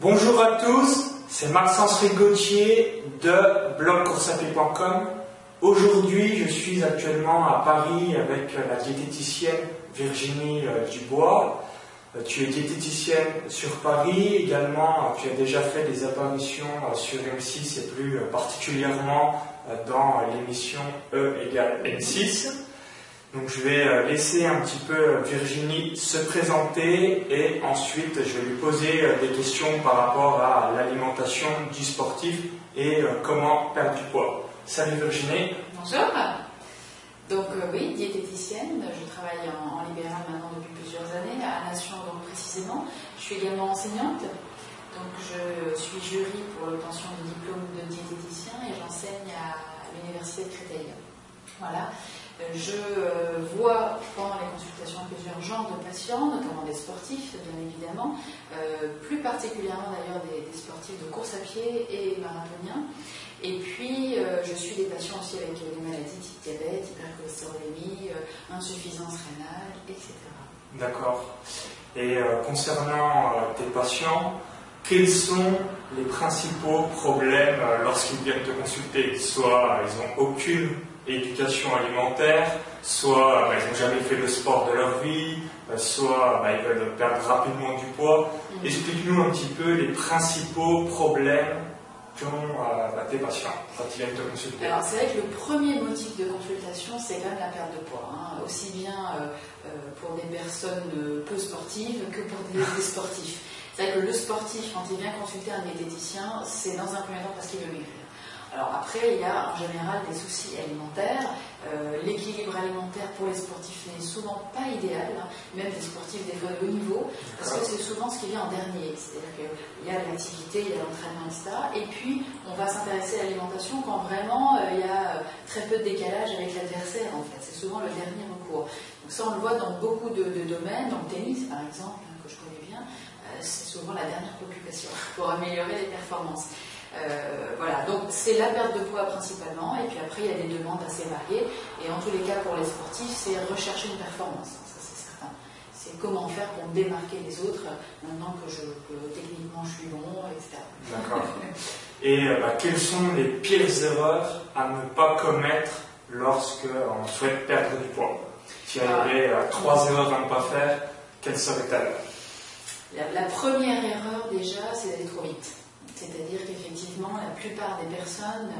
Bonjour à tous, c'est Maxence Rigotier de blogcoursapied.com. Aujourd'hui, je suis actuellement à Paris avec la diététicienne Virginie Dubois. Tu es diététicienne sur Paris, également tu as déjà fait des apparitions sur M6 et plus particulièrement dans l'émission E égale M6. Donc je vais laisser un petit peu Virginie se présenter et ensuite je vais lui poser des questions par rapport à l'alimentation du sportif et comment perdre du poids. Salut Virginie. Bonjour. Donc oui, diététicienne, je travaille en libéral maintenant depuis plusieurs années, à Nation donc précisément. Je suis également enseignante, donc je suis jury pour l'obtention du diplôme de diététicien et j'enseigne à l'université de Créteil. Voilà. Je vois pendant les consultations plusieurs genres de patients, notamment des sportifs, bien évidemment, plus particulièrement d'ailleurs des sportifs de course à pied et marathoniens. Et puis, je suis des patients aussi avec des maladies type diabète, hypercholestérolémie, insuffisance rénale, etc. D'accord. Et concernant tes patients, quels sont les principaux problèmes lorsqu'ils viennent te consulter? Soit ils n'ont aucune éducation alimentaire, soit ils n'ont jamais fait le sport de leur vie, soit ils veulent perdre rapidement du poids. Explique-nous un petit peu les principaux problèmes qu'ont tes patients quand ils viennent te consulter. Alors c'est vrai que le premier motif de consultation, c'est quand même la perte de poids, hein, aussi bien pour des personnes peu sportives que pour des sportifs. C'est vrai que le sportif, quand il vient consulter un diététicien, c'est dans un premier temps parce qu'il veut maigrir. Alors après, il y a en général des soucis alimentaires. L'équilibre alimentaire pour les sportifs n'est souvent pas idéal, hein, même des sportifs des fois de haut niveau, parce que c'est souvent ce qui vient en dernier. C'est-à-dire qu'il y a l'activité, il y a l'entraînement, etc. Et puis, on va s'intéresser à l'alimentation quand vraiment il y a très peu de décalage avec l'adversaire, en fait. C'est souvent le dernier recours. Donc ça, on le voit dans beaucoup de domaines. Dans le tennis, par exemple, hein, que je connais bien, c'est souvent la dernière préoccupation pour améliorer les performances. Voilà, donc c'est la perte de poids principalement, et puis après il y a des demandes assez variées, et en tous les cas pour les sportifs, c'est rechercher une performance, ça c'est certain. C'est comment faire pour me démarquer des autres, maintenant que techniquement je suis bon, etc. D'accord. Et quelles sont les pires erreurs à ne pas commettre lorsque on souhaite perdre du poids? Si il y avait 3 erreurs à ne pas faire, quelles seraient-elles? La première erreur déjà, c'est d'aller trop vite. C'est-à-dire qu'effectivement, la plupart des personnes,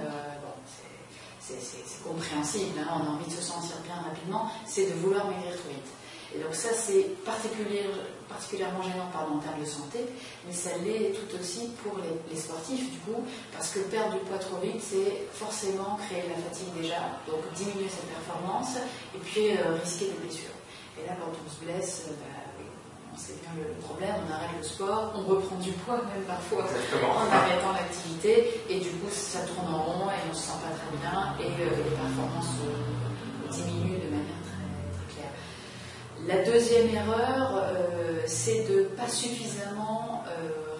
c'est compréhensible, hein, on a envie de se sentir bien rapidement, c'est de vouloir maigrir trop vite. Et donc ça, c'est particulièrement gênant en termes de santé, mais ça l'est tout aussi pour les sportifs, du coup, parce que perdre du poids trop vite, c'est forcément créer de la fatigue déjà, donc diminuer sa performance, et puis risquer des blessures. Et là, quand on se blesse, c'est bien le problème, on arrête le sport, on reprend du poids même parfois en arrêtant l'activité, et du coup ça tourne en rond et on ne se sent pas très bien, et les performances diminuent de manière très, très claire. La deuxième erreur, c'est de ne pas suffisamment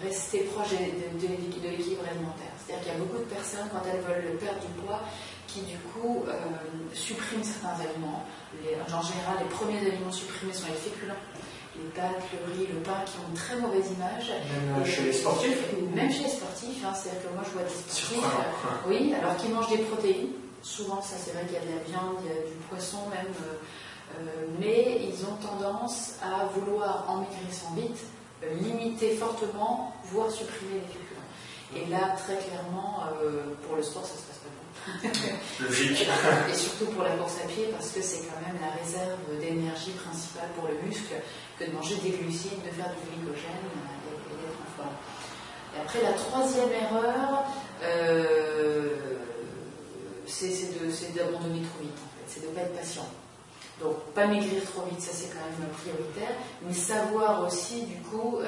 rester proche de l'équilibre alimentaire. C'est-à-dire qu'il y a beaucoup de personnes, quand elles veulent perdre du poids, qui du coup suppriment certains aliments. En général, les premiers aliments supprimés sont les féculents. Les pâtes, le riz, le pain, qui ont une très mauvaise image. Même chez les sportifs? Même chez les sportifs, hein, c'est-à-dire que moi je vois des sportifs, oui, alors qu'ils mangent des protéines. Souvent, ça c'est vrai qu'il y a de la viande, il y a du poisson même, mais ils ont tendance à vouloir, en maigrissant vite, limiter fortement, voire supprimer les féculents. Et là, très clairement, pour le sport, ça se passe pas bien. Logique. Et surtout pour la course à pied, parce que c'est quand même la réserve d'énergie principale pour le muscle, que de manger des glucides, de faire du glycogène et d'être en forme. Et après, la troisième erreur, c'est d'abandonner trop vite, en fait. C'est de ne pas être patient. Donc, pas maigrir trop vite, ça c'est quand même prioritaire, mais savoir aussi, du coup,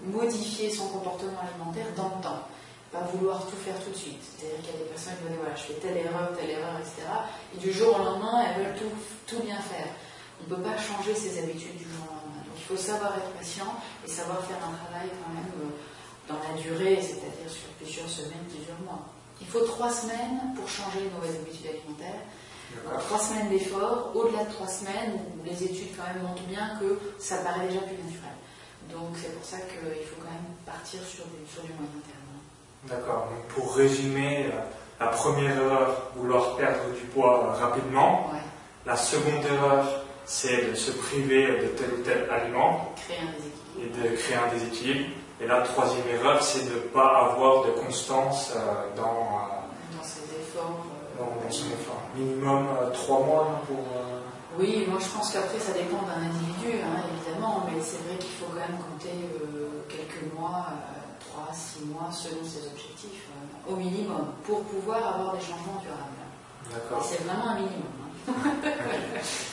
modifier son comportement alimentaire dans le temps. Pas vouloir tout faire tout de suite. C'est-à-dire qu'il y a des personnes qui vont dire voilà, je fais telle erreur, etc. Et du jour au lendemain, elles veulent tout bien faire. On ne peut pas changer ses habitudes du jour au lendemain. Donc il faut savoir être patient et savoir faire un travail quand même dans la durée, c'est-à-dire sur plusieurs semaines, plusieurs mois. Il faut 3 semaines pour changer une mauvaise habitude alimentaire. Donc, 3 semaines d'effort, au-delà de 3 semaines, les études quand même montrent bien que ça paraît déjà plus naturel. Donc c'est pour ça qu'il faut quand même partir sur du moyen terme. D'accord, donc pour résumer, la première erreur, vouloir perdre du poids rapidement. Ouais. La seconde erreur, c'est de se priver de tel ou tel aliment Créer un déséquilibre. et de créer un déséquilibre. Et la troisième erreur, c'est de ne pas avoir de constance dans ses efforts. Dans son effort. Minimum 3 mois pour... Oui, moi je pense qu'après ça dépend d'un individu, hein, évidemment, mais c'est vrai qu'il faut quand même compter quelques mois, 3-6 mois selon ses objectifs, au minimum, pour pouvoir avoir des changements durables. D'accord. Et c'est vraiment un minimum.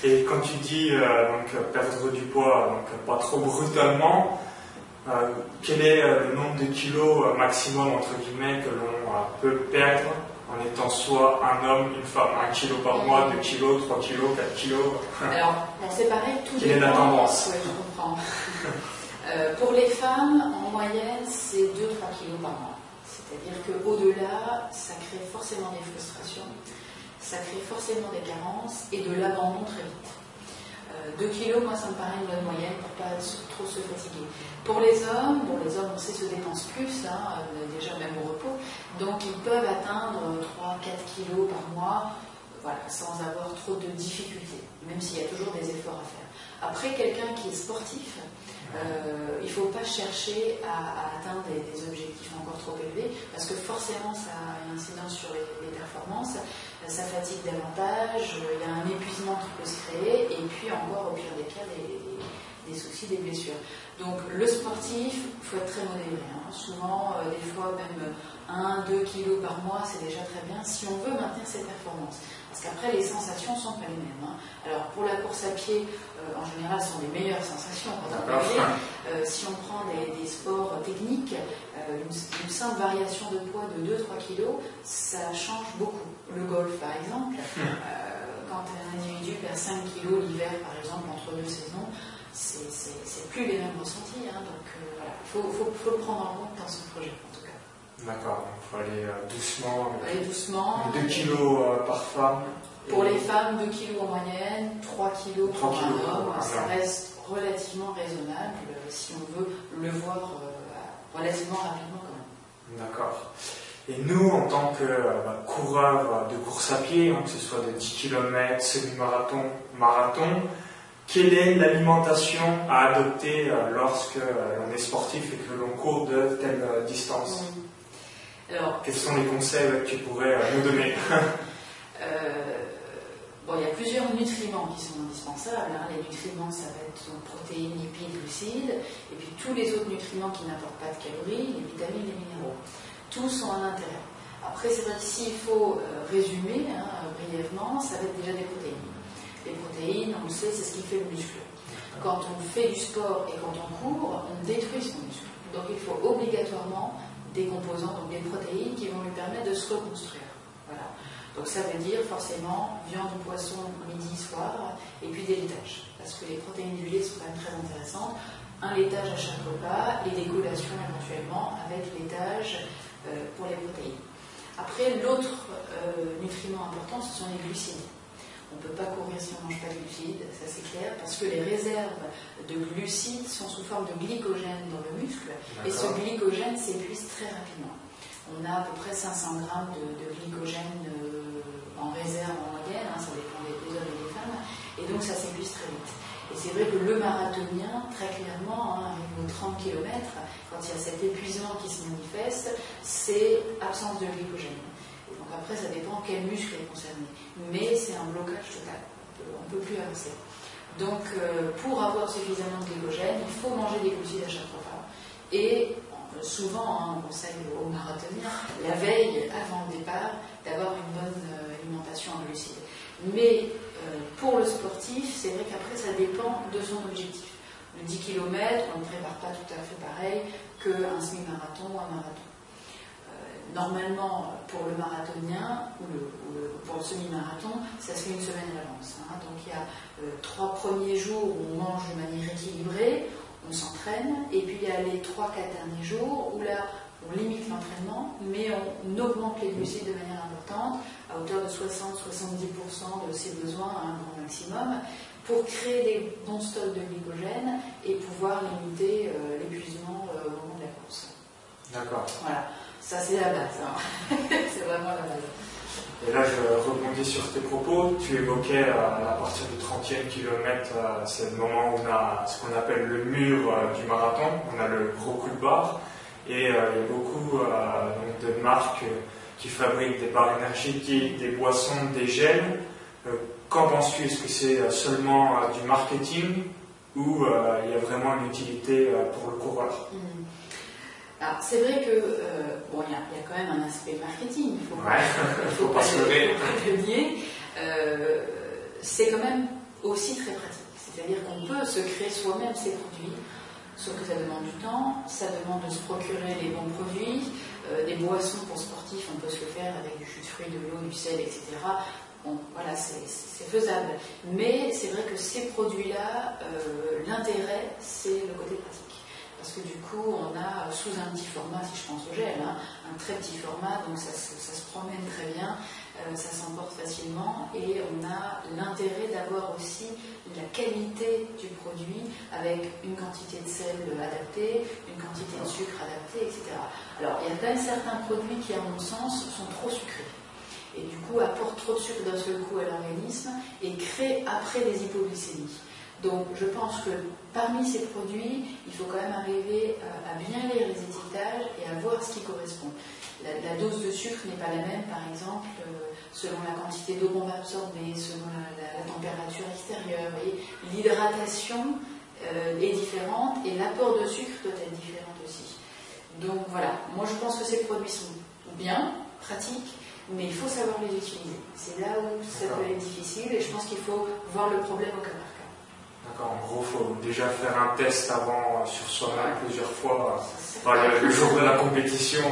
Et quand tu dis donc, perdre du poids, donc pas trop brutalement, quel est le nombre de kilos maximum entre guillemets que l'on peut perdre en étant soit un homme, une femme, 1 kilo par mois, 2 kilos, 3 kilos, 4 kilos? Alors, c'est pareil, tout Quelle est la tendance? Oui, je comprends. Pour les femmes, en moyenne, c'est 2-3 kilos par mois. C'est-à-dire qu'au-delà, ça crée forcément des frustrations, ça crée forcément des carences et de l'abandon très vite. 2 kilos, moi, ça me paraît une bonne moyenne pour ne pas trop se fatiguer. Pour les hommes, on sait, se dépensent plus, hein, déjà même au repos, donc ils peuvent atteindre 3-4 kilos par mois, voilà, sans avoir trop de difficultés, même s'il y a toujours des efforts à faire. Après, quelqu'un qui est sportif, il ne faut pas chercher à atteindre des objectifs encore trop élevés, parce que forcément ça a une incidence sur les performances, ça fatigue davantage, il y a un épuisement qui peut se créer, et puis encore au pire des cas des soucis, des blessures. Donc le sportif, il faut être très modéré, hein. Souvent, des fois même 1-2 kilos par mois, c'est déjà très bien si on veut maintenir ses performances. Parce qu'après, les sensations ne sont pas les mêmes, hein. Alors pour la course à pied, en général, ce sont les meilleures sensations quand on fait. Si on prend des sports techniques, une simple variation de poids de 2-3 kilos, ça change beaucoup. Le golf, par exemple, quand un individu perd 5 kilos l'hiver, par exemple, entre 2 saisons, c'est plus les mêmes ressentis, hein. Donc voilà, il faut le prendre en compte dans ce projet, en tout cas. D'accord, il faut aller doucement. Aller doucement. 2 kilos par femme. Pour les femmes, 2 kilos en moyenne, 3 kilos pour un homme, ça reste relativement raisonnable si on veut le voir relativement rapidement quand même. D'accord. Et nous, en tant que coureurs de course à pied, hein, que ce soit de 10 km, semi-marathon, marathon, quelle est l'alimentation à adopter lorsque l'on est sportif et que l'on court de telle distance? Alors, quels sont les conseils que tu pourrais nous donner? Il y a plusieurs nutriments qui sont indispensables, hein. Les nutriments, ça va être protéines, lipides, glucides, et puis tous les autres nutriments qui n'apportent pas de calories, les vitamines, les minéraux. Tous ont un intérêt. Après, c'est vrai que s'il faut résumer, hein, brièvement, ça va être déjà des protéines. Les protéines, on le sait, c'est ce qui fait le muscle. Quand on fait du sport et quand on court, on détruit son muscle. Donc il faut obligatoirement des composants, donc des protéines qui vont lui permettre de se reconstruire. Voilà. Donc ça veut dire forcément viande ou poisson midi, soir, et puis des laitages. Parce que les protéines du lait sont quand même très intéressantes. Un laitage à chaque repas et des collations éventuellement avec laitage pour les protéines. Après, l'autre nutriment important, ce sont les glucides. On ne peut pas courir si on ne mange pas de glucides, ça c'est clair, parce que les réserves de glucides sont sous forme de glycogène dans le muscle, et ce glycogène s'épuise très rapidement. On a à peu près 500 grammes de glycogène en réserve en moyenne, hein, ça dépend des hommes et des femmes, et donc ça s'épuise très vite. Et c'est vrai que le marathonien, très clairement, hein, avec nos 30 km, quand il y a cet épuisement qui se manifeste, c'est absence de glycogène. Et donc après, ça dépend quel muscle est concerné. Mais c'est un blocage total, on ne peut plus avancer. Donc pour avoir suffisamment de glycogène, il faut manger des glucides à chaque repas. Et souvent, hein, on conseille aux marathoniens, la veille, avant le départ, d'avoir une bonne alimentation en glucides. Mais pour le sportif, c'est vrai qu'après, ça dépend de son objectif. Le 10 km, on ne prépare pas tout à fait pareil qu'un semi-marathon ou un marathon. Normalement, pour le marathonien ou pour le semi-marathon, ça se fait une semaine à l'avance, hein. Donc il y a 3 premiers jours où on mange de manière équilibrée, on s'entraîne, et puis il y a les 3-4 derniers jours où là, on limite l'entraînement, mais on augmente les glucides de manière importante, à hauteur de 60-70% de ses besoins à un grand maximum, pour créer des bons stocks de glycogène et pouvoir limiter l'épuisement au moment de la course. D'accord. Voilà, ça c'est la base, hein. C'est vraiment la base. Et là, je rebondis sur tes propos. Tu évoquais à partir du 30e kilomètre, c'est le moment où on a ce qu'on appelle le mur du marathon. On a le gros coup de barre. Et il y a beaucoup donc de marques qui fabriquent des barres énergétiques, des boissons, des gels. Qu'en penses-tu? Est-ce que c'est seulement du marketing ou il y a vraiment une utilité pour le coureur? Alors, c'est vrai que bon, il y a quand même un aspect marketing, il faut pas le nier. C'est quand même aussi très pratique. C'est-à-dire qu'on peut se créer soi-même ses produits, sauf que ça demande du temps, ça demande de se procurer les bons produits, des boissons pour sportifs, on peut se le faire avec du jus de fruits, de l'eau, du sel, etc. Bon, voilà, c'est faisable. Mais c'est vrai que ces produits-là, l'intérêt, c'est le côté pratique. Parce que du coup, on a sous un petit format, si je pense au gel, hein, un très petit format, donc ça se promène très bien, ça s'emporte facilement, et on a l'intérêt d'avoir aussi la qualité du produit avec une quantité de sel adaptée, une quantité de sucre adaptée, etc. Alors, il y a quand même certains produits qui, à mon sens, sont trop sucrés. Et du coup, apportent trop de sucre d'un seul coup à l'organisme et créent après des hypoglycémies. Donc je pense que parmi ces produits, il faut quand même arriver à bien lire les étiquetages et à voir ce qui correspond. La dose de sucre n'est pas la même, par exemple, selon la quantité d'eau qu'on va absorber, selon la température extérieure. Et l'hydratation est différente et l'apport de sucre doit être différent aussi. Donc voilà, moi je pense que ces produits sont bien, pratiques, mais il faut savoir les utiliser. C'est là où ça peut être difficile et je pense qu'il faut voir le problème au cas par cas. D'accord, en gros, il faut déjà faire un test avant sur soi-même plusieurs fois. Le jour de la compétition,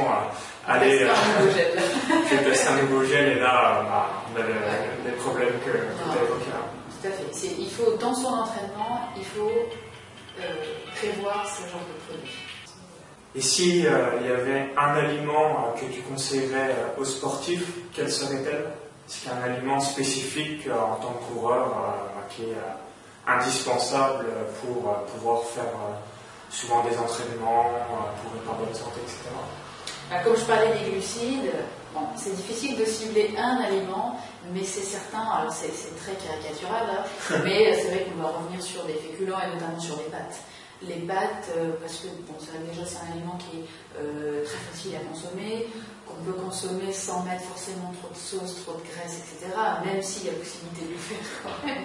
aller je teste un nouveau gel et là, on a les problèmes que tu as évoqués. Tout à fait. Il faut, dans son entraînement, il faut prévoir ce genre de produit. Et si il y avait un aliment que tu conseillerais aux sportifs, quel serait-elle? Est-ce qu'il y a un aliment spécifique en tant que coureur qui est indispensable pour pouvoir faire souvent des entraînements, pour être en bonne santé, etc. Comme je parlais des glucides, bon, c'est difficile de cibler un aliment, mais c'est certain, alors c'est très caricatural, hein, mais c'est vrai qu'on va revenir sur des féculents et notamment sur les pâtes. Les pâtes, parce que bon, déjà c'est un aliment qui est très facile à consommer, qu'on peut consommer sans mettre forcément trop de sauce, trop de graisse, etc., même s'il y a possibilité de le faire quand même.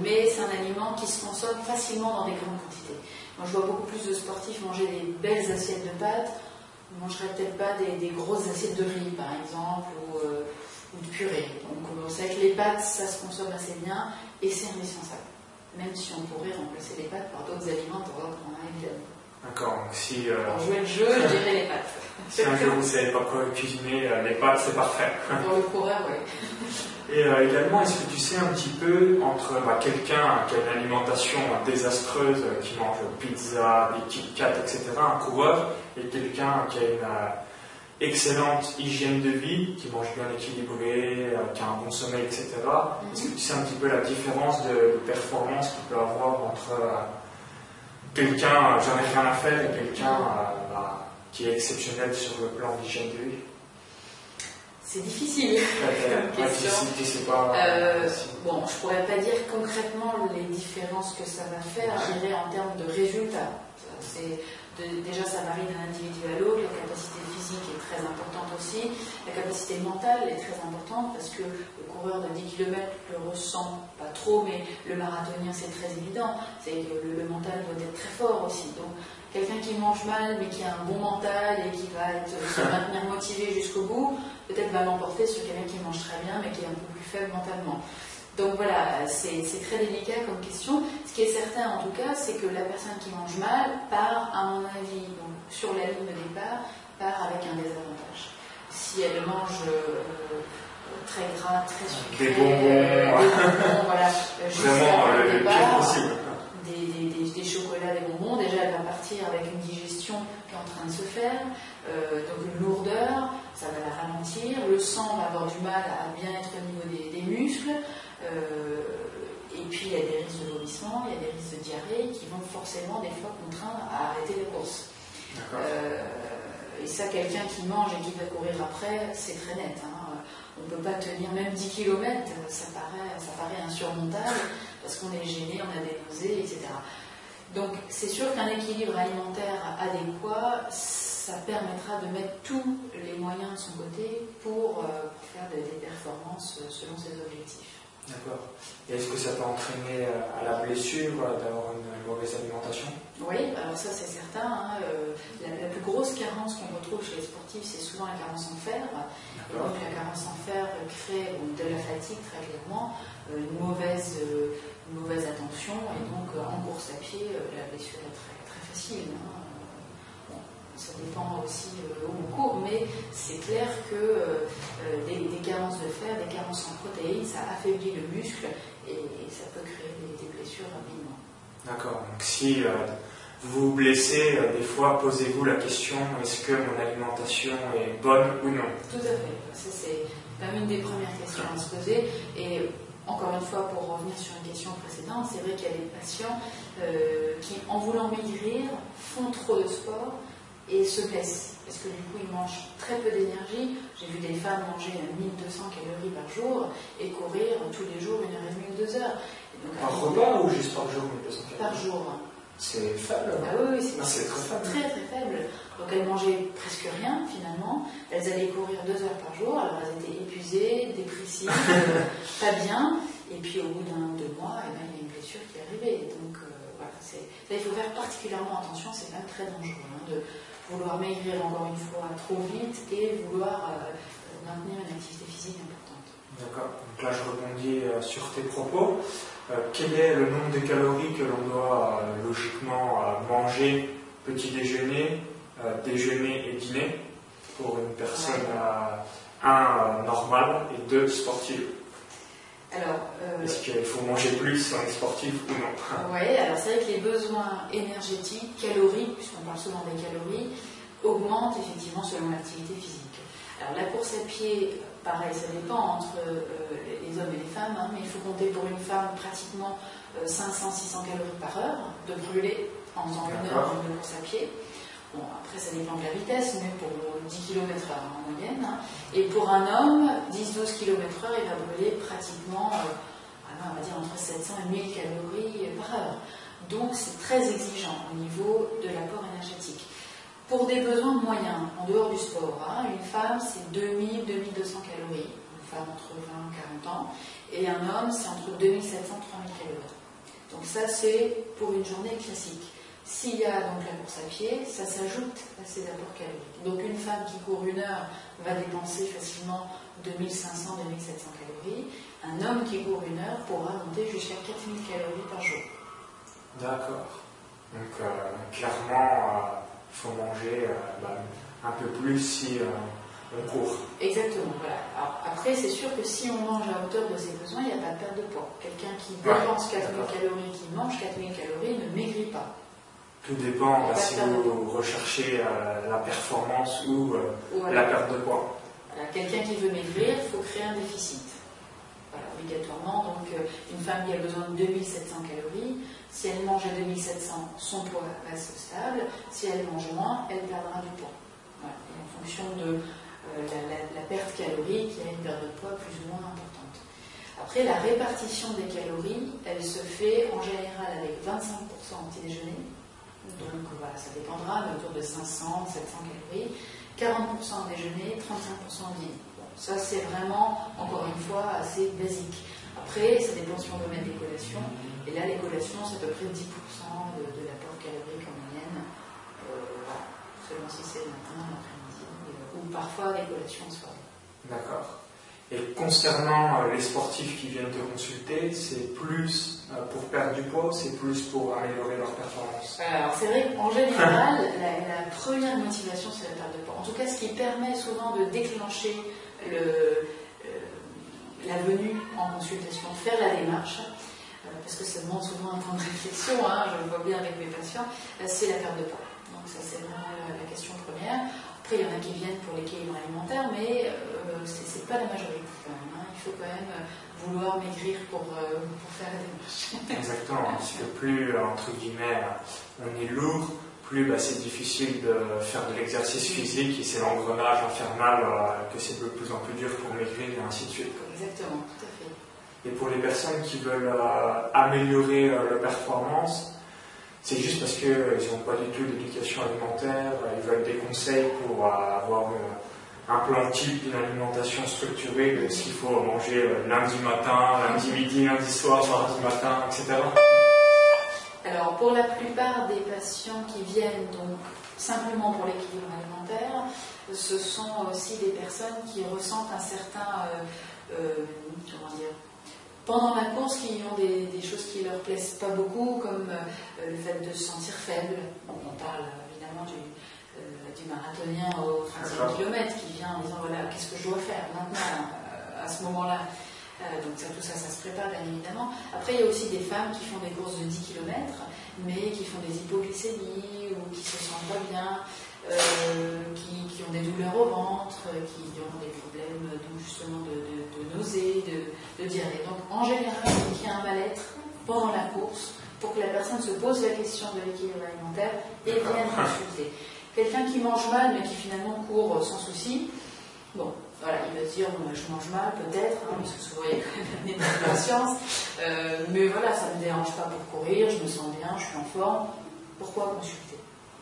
Mais c'est un aliment qui se consomme facilement dans des grandes quantités. Moi je vois beaucoup plus de sportifs manger des belles assiettes de pâtes, on ne mangerait peut-être pas des grosses assiettes de riz par exemple, ou de purée. Donc on sait que les pâtes ça se consomme assez bien et c'est indispensable. Même si on pourrait remplacer les pâtes par d'autres aliments pour voir qu'on a évidemment. D'accord, donc si... Pour jouer le jeu, je dirais les pâtes. Si un jour vous ne savez pas quoi cuisiner, les pâtes c'est parfait. Pour le coureur, oui. Et également, est-ce que tu sais un petit peu entre quelqu'un qui a une alimentation désastreuse, qui mange pizza, des Kit Kat, etc., un coureur, et quelqu'un qui a une excellente hygiène de vie, qui mange bien équilibré, qui a un bon sommeil, etc. Est-ce que tu sais un petit peu la différence de performance qu'il peut avoir entre quelqu'un, j'en ai rien à faire, et quelqu'un qui est exceptionnel sur le plan d'hygiène de vie? C'est difficile comme question. Tu sais pas, bon, je pourrais pas dire concrètement les différences que ça va faire, je dirais en termes de résultats. Déjà, ça varie d'un individu à l'autre, la capacité physique est très importante aussi, la capacité mentale est très importante parce que le coureur de 10 km le ressent pas trop, mais le marathonien c'est très évident, c'est que le mental doit être très fort aussi. Donc, quelqu'un qui mange mal mais qui a un bon mental et qui va se maintenir motivé jusqu'au bout, peut-être va l'emporter sur quelqu'un qui mange très bien mais qui est un peu plus faible mentalement. Donc voilà, c'est très délicat comme question. Ce qui est certain en tout cas, c'est que la personne qui mange mal part, à mon avis, donc, sur la ligne de départ, part avec un désavantage. Si elle mange très gras, très sucré, des bonbons, voilà, vraiment le pire possible. Des chocolats, des bonbons, déjà elle va partir avec une digestion qui est en train de se faire, donc une lourdeur, ça va la ralentir, le sang va avoir du mal à bien être au niveau des muscles, et puis il y a des risques de vomissement, il y a des risques de diarrhée qui vont forcément des fois contraindre à arrêter les courses. Et ça, quelqu'un qui mange et qui va courir après, c'est très net. On ne peut pas tenir même 10 km, ça paraît insurmontable, parce qu'on est gêné, on a des nausées, etc. Donc c'est sûr qu'un équilibre alimentaire adéquat, ça permettra de mettre tous les moyens de son côté pour faire des performances selon ses objectifs. D'accord. Et est-ce que ça peut entraîner à la blessure d'avoir une mauvaise alimentation? Oui, alors ça c'est certain. La plus grosse carence qu'on retrouve chez les sportifs, c'est souvent la carence en fer. Et donc la carence en fer crée de la fatigue très clairement, une mauvaise attention, et donc en course à pied, la blessure est très, très facile. Bon, ça dépend aussi où on court, mais c'est clair que des carences de fer, des carences en protéines, ça affaiblit le muscle et ça peut créer des blessures rapidement. D'accord. Donc si vous vous blessez, des fois posez-vous la question, est-ce que mon alimentation est bonne ou non? Tout à fait. Ça, c'est quand même une des premières questions à se poser. Et encore une fois, pour revenir sur une question précédente, c'est vrai qu'il y a des patients qui, en voulant maigrir, font trop de sport et se blessent. Parce que du coup, ils mangent très peu d'énergie. J'ai vu des femmes manger 1200 calories par jour et courir tous les jours 1h30 ou 2 heures. Et donc, par repas ou juste par jour 1200 calories? Par jour. C'est faible. Ah oui, c'est très faible. Très très faible. Donc elles mangeaient presque rien finalement. Elles allaient courir 2 heures par jour. Alors elles étaient épuisées, dépressives, pas bien. Et puis au bout d'1 ou 2 mois, il y a une blessure qui est arrivée. Donc voilà, là il faut faire particulièrement attention. C'est quand même très dangereux de vouloir maigrir encore une fois trop vite et vouloir maintenir une activité physique importante. D'accord. Donc là je rebondis sur tes propos. Quel est le nombre de calories que l'on doit logiquement manger petit déjeuner, déjeuner et dîner pour une personne, normale et 2 sportive? Alors, est-ce qu'il faut manger plus si on est sportif ou non? Oui, alors c'est vrai que les besoins énergétiques, caloriques, puisqu'on parle souvent des calories, augmentent effectivement selon l'activité physique. Alors la course à pied, pareil, ça dépend entre les hommes et les femmes, mais il faut compter pour une femme pratiquement 500-600 calories par heure de brûler en faisant 1 heure de course à pied. Bon, après ça dépend de la vitesse, mais pour 10 km/h en moyenne. Et pour un homme, 10-12 km/h, il va brûler pratiquement, on va dire entre 700 et 1000 calories par heure. Donc c'est très exigeant au niveau de l'apport énergétique. Pour des besoins moyens, en dehors du sport, une femme c'est 2000-2200 calories, une femme entre 20 et 40 ans, et un homme c'est entre 2700 et 3000 calories. Donc ça c'est pour une journée classique. S'il y a donc la course à pied, ça s'ajoute à ces apports caloriques. Donc une femme qui court 1 heure va dépenser facilement 2500-2700 calories. Un homme qui court 1 heure pourra monter jusqu'à 4000 calories par jour. D'accord. Donc clairement, il faut manger un peu plus si on court. Exactement, voilà. Alors, après, c'est sûr que si on mange à hauteur de ses besoins, il n'y a pas de perte de poids. Quelqu'un qui dépense 4000 calories, qui mange 4000 calories, ne maigrit pas. Tout dépend si vous recherchez la performance ou la perte de poids. Voilà. Quelqu'un qui veut maigrir, il faut créer un déficit. Voilà, obligatoirement. Donc, une femme qui a besoin de 2700 calories, si elle mange à 2700, son poids reste stable. Si elle mange moins, elle perdra du poids. Voilà. Et en fonction de la perte calorique, il y a une perte de poids plus ou moins importante. Après, la répartition des calories, elle se fait en général avec 25% au petit déjeuner. Donc voilà, ça dépendra, mais autour de 500, 700 calories. 40% au déjeuner, 35% au dîner. Bon, ça, c'est vraiment, encore une fois, assez basique. Après, ça dépend si on veut mettre des collations. Et là, les collations, c'est à peu près 10% de l'apport calorique en moyenne. Voilà, selon si c'est le matin, l'après-midi, ou parfois des collations en soirée. D'accord. Et concernant les sportifs qui viennent te consulter, c'est plus pour perdre du poids, c'est plus pour améliorer leur performance? Alors c'est vrai qu'en général, la première motivation c'est la perte de poids. En tout cas, ce qui permet souvent de déclencher la venue en consultation, faire la démarche, parce que ça demande souvent un temps de réflexion, je le vois bien avec mes patients, c'est la perte de poids. Donc ça c'est vraiment la question première. Après, il y en a qui viennent pour l'équilibre alimentaire, mais c'est pas la majorité quand même. Hein. Il faut quand même vouloir maigrir pour faire la démarche. Exactement, parce que plus, entre guillemets, on est lourd, plus c'est difficile de faire de l'exercice physique et c'est l'engrenage infernal que c'est de plus en plus dur pour maigrir et ainsi de suite. Exactement, tout à fait. Et pour les personnes qui veulent améliorer leur performance, c'est juste parce qu'ils n'ont pas du tout d'éducation alimentaire, ils veulent des conseils pour avoir un plan type, une alimentation structurée de ce qu'il faut manger lundi matin, lundi midi, lundi soir, mardi matin, etc. Alors, pour la plupart des patients qui viennent donc simplement pour l'équilibre alimentaire, ce sont aussi des personnes qui ressentent un certain, comment dire, pendant la course, qui ont des choses qui ne leur plaisent pas beaucoup, comme le fait de se sentir faible. On parle évidemment du marathonien au 35 km qui vient en disant voilà, qu'est-ce que je dois faire maintenant à ce moment-là. Donc tout ça se prépare bien évidemment. Après, il y a aussi des femmes qui font des courses de 10 km, mais qui font des hypoglycémies ou qui se sentent pas bien, qui ont des douleurs au ventre, qui ont des problèmes donc justement de nausées, de diarrhée. Donc en général, il y a un mal-être pendant la course pour que la personne se pose la question de l'équilibre alimentaire et vienne consulter. Quelqu'un qui mange mal mais qui finalement court sans souci, bon, voilà, il va se dire je mange mal peut-être, hein, parce que souvent il y a quand même une année de patience, mais voilà, ça ne me dérange pas pour courir, je me sens bien, je suis en forme, pourquoi consulter?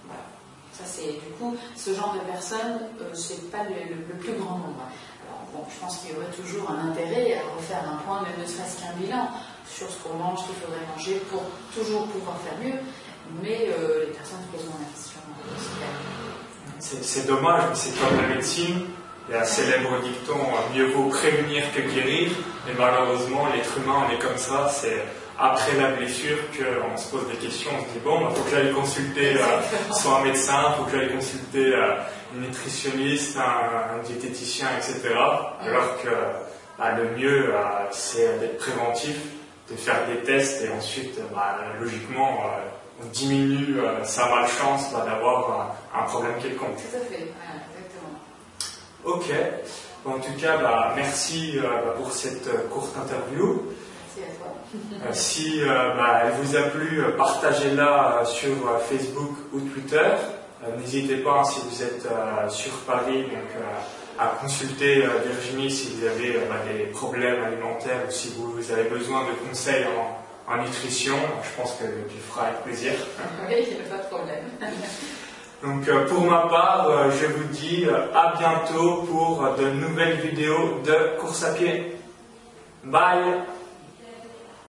Voilà. Ça c'est du coup, ce genre de personnes, c'est pas le plus grand nombre. Alors bon, je pense qu'il y aurait toujours un intérêt à refaire un point, même ne serait-ce qu'un bilan sur ce qu'on mange, ce qu'il faudrait manger pour toujours pouvoir faire mieux, mais les personnes se posent la question. C'est dommage, mais c'est comme la médecine. Il y a un célèbre dicton mieux vaut prévenir que guérir, mais malheureusement l'être humain on est comme ça, c'est après la blessure qu'on se pose des questions, on se dit bon, il faut que j'aille consulter soit un médecin, il faut que j'aille consulter une nutritionniste, un diététicien, etc. Alors que le mieux c'est d'être préventif, de faire des tests et ensuite logiquement on diminue sa malchance d'avoir un problème quelconque. Tout à fait, exactement. Ok, en tout cas, merci pour cette courte interview. Merci à toi. Si elle vous a plu, partagez-la sur Facebook ou Twitter. N'hésitez pas, si vous êtes sur Paris, donc, à consulter Virginie si vous avez des problèmes alimentaires ou si vous avez besoin de conseils en nutrition. Je pense que tu feras avec plaisir. Oui, il n'y a pas de problème. Donc pour ma part, je vous dis à bientôt pour de nouvelles vidéos de course à pied. Bye!